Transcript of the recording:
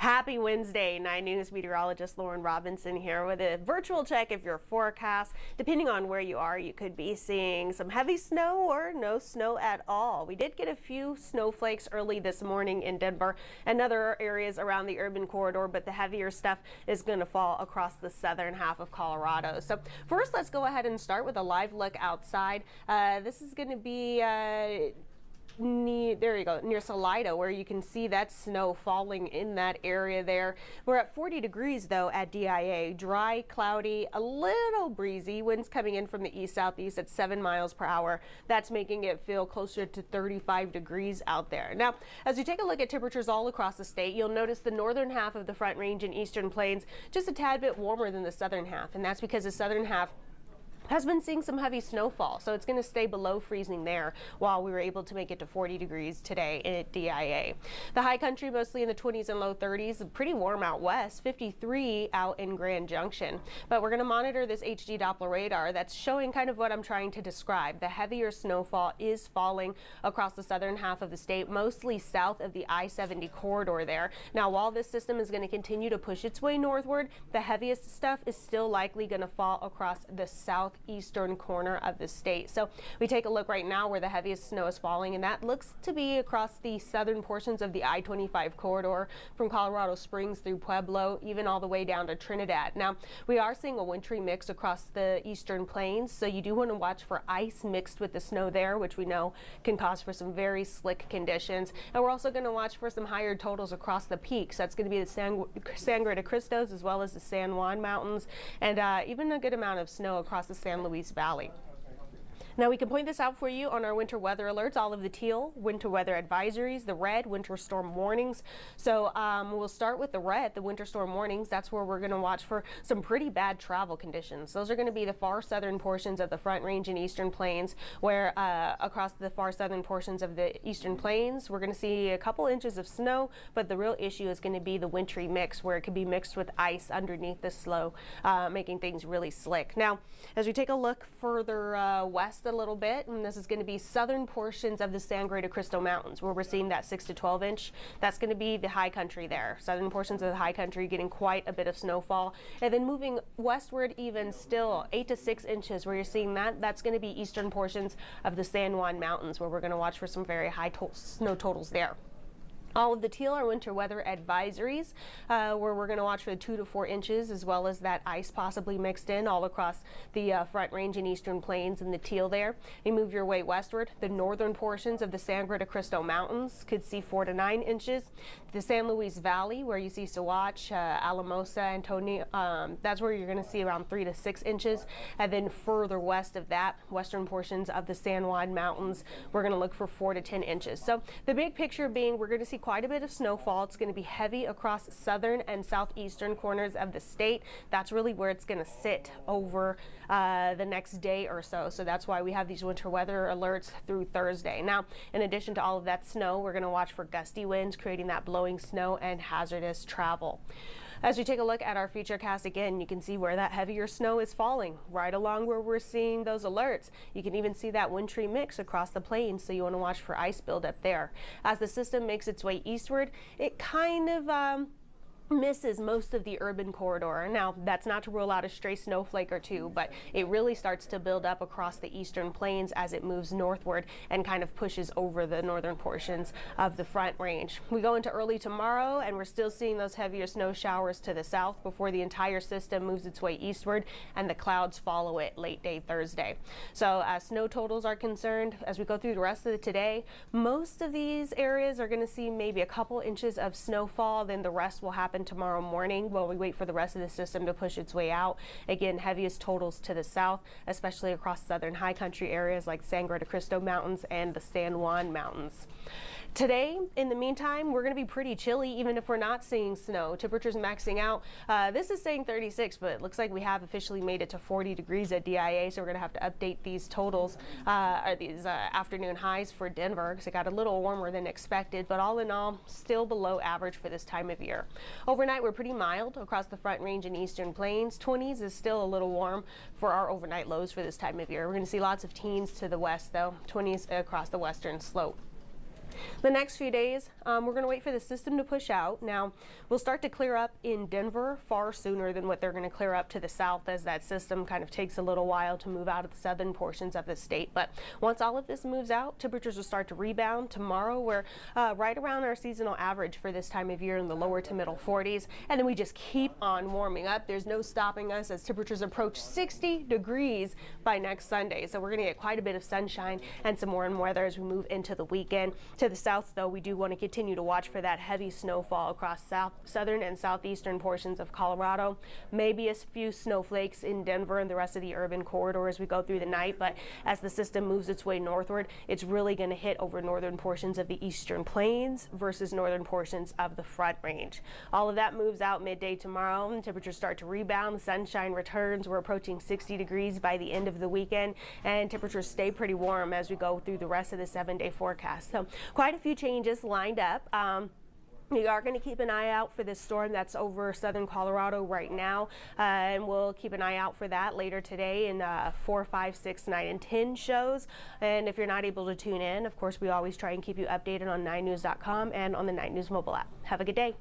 Happy Wednesday, 9 News Meteorologist Laurann Robinson here with a virtual check of your forecast. Depending on where you are, you could be seeing some heavy snow or no snow at all. We did get a few snowflakes early this morning in Denver and other areas around the urban corridor, but the heavier stuff is going to fall across the southern half of Colorado. So first, let's go ahead and start with a live look outside. This is going to be there you go, near Salida, where you can see that snow falling in that area there. We're at 40 degrees though at DIA. Dry, cloudy, a little breezy. Winds coming in from the east-southeast at 7 miles per hour. That's making it feel closer to 35 degrees out there. Now, as we take a look at temperatures all across the state, you'll notice the northern half of the Front Range and Eastern Plains just a tad bit warmer than the southern half, and that's because the southern half has been seeing some heavy snowfall, so it's going to stay below freezing there while we were able to make it to 40 degrees today at DIA. The high country mostly in the 20s and low 30s, pretty warm out west, 53 out in Grand Junction. But we're going to monitor this HD Doppler radar that's showing kind of what I'm trying to describe. The heavier snowfall is falling across the southern half of the state, mostly south of the I-70 corridor there. Now, while this system is going to continue to push its way northward, the heaviest stuff is still likely going to fall across the southeastern corner of the state. So we take a look right now where the heaviest snow is falling, and that looks to be across the southern portions of the I-25 corridor from Colorado Springs through Pueblo, even all the way down to Trinidad. Now, we are seeing a wintry mix across the eastern plains, so you do want to watch for ice mixed with the snow there, which we know can cause for some very slick conditions. And we're also going to watch for some higher totals across the peaks. That's going to be the Sangre de Cristos as well as the San Juan Mountains, and even a good amount of snow across the San Luis Valley. Now, we can point this out for you on our winter weather alerts, all of the teal winter weather advisories, the red winter storm warnings. So we'll start with the red, the winter storm warnings. That's where we're going to watch for some pretty bad travel conditions. Those are going to be the far southern portions of the Front Range and Eastern Plains, where across the far southern portions of the Eastern Plains, we're going to see a couple inches of snow, but the real issue is going to be the wintry mix, where it could be mixed with ice underneath the snow, making things really slick. Now, as we take a look further west a little bit, and this is going to be southern portions of the Sangre de Cristo Mountains, where we're seeing that 6 to 12 inch. That's going to be the high country there. Southern portions of the high country getting quite a bit of snowfall, and then moving westward even still 8 to 6 inches where you're seeing that's going to be eastern portions of the San Juan Mountains, where we're going to watch for some very high snow totals there. All of the teal are winter weather advisories, where we're going to watch for the 2 to 4 inches, as well as that ice possibly mixed in all across the Front Range and Eastern Plains and the teal there. You move your way westward, the northern portions of the Sangre de Cristo Mountains could see 4 to 9 inches. The San Luis Valley, where you see Saguache, Alamosa, Antonio, that's where you're going to see around 3 to 6 inches. And then further west of that, western portions of the San Juan Mountains, we're going to look for 4 to 10 inches. So the big picture being, we're going to see quite a bit of snowfall. It's going to be heavy across southern and southeastern corners of the state. That's really where it's going to sit over the next day or so. So that's why we have these winter weather alerts through Thursday. Now, in addition to all of that snow, we're going to watch for gusty winds, creating that blowing snow and hazardous travel. As we take a look at our Futurecast again, you can see where that heavier snow is falling, right along where we're seeing those alerts. You can even see that wintry mix across the plains, so you want to watch for ice buildup there. As the system makes its way eastward, it kind of misses most of the urban corridor. Now, that's not to rule out a stray snowflake or two, but it really starts to build up across the eastern plains as it moves northward and kind of pushes over the northern portions of the Front Range. We go into early tomorrow, and we're still seeing those heavier snow showers to the south before the entire system moves its way eastward, and the clouds follow it late day Thursday. So as snow totals are concerned, as we go through the rest of the today, most of these areas are going to see maybe a couple inches of snowfall, then the rest will happen tomorrow morning while we wait for the rest of the system to push its way out. Again, heaviest totals to the south, especially across southern high country areas like Sangre de Cristo Mountains and the San Juan Mountains. Today, in the meantime, we're going to be pretty chilly even if we're not seeing snow. Temperatures maxing out. This is saying 36, but it looks like we have officially made it to 40 degrees at DIA, so we're going to have to update these totals, or these afternoon highs for Denver, because it got a little warmer than expected, but all in all, still below average for this time of year. Overnight, we're pretty mild across the Front Range and Eastern Plains. 20s is still a little warm for our overnight lows for this time of year. We're going to see lots of teens to the west, though. 20s across the western slope. The next few days, we're going to wait for the system to push out. Now, we'll start to clear up in Denver far sooner than what they're going to clear up to the south, as that system kind of takes a little while to move out of the southern portions of the state. But once all of this moves out, temperatures will start to rebound. Tomorrow, we're right around our seasonal average for this time of year in the lower to middle 40s. And then we just keep on warming up. There's no stopping us as temperatures approach 60 degrees by next Sunday. So we're going to get quite a bit of sunshine and some warm weather as we move into the weekend. To the south, though, we do want to continue to watch for that heavy snowfall across southern and southeastern portions of Colorado. Maybe a few snowflakes in Denver and the rest of the urban corridor as we go through the night. But as the system moves its way northward, it's really going to hit over northern portions of the eastern plains versus northern portions of the Front Range. All of that moves out midday tomorrow, and temperatures start to rebound. Sunshine returns. We're approaching 60 degrees by the end of the weekend, and temperatures stay pretty warm as we go through the rest of the 7-day forecast. So quite a few changes lined up. We are going to keep an eye out for this storm that's over southern Colorado right now, and we'll keep an eye out for that later today in 4, 5, 6, 9, and 10 shows. And if you're not able to tune in, of course, we always try and keep you updated on 9news.com and on the 9 News mobile app. Have a good day.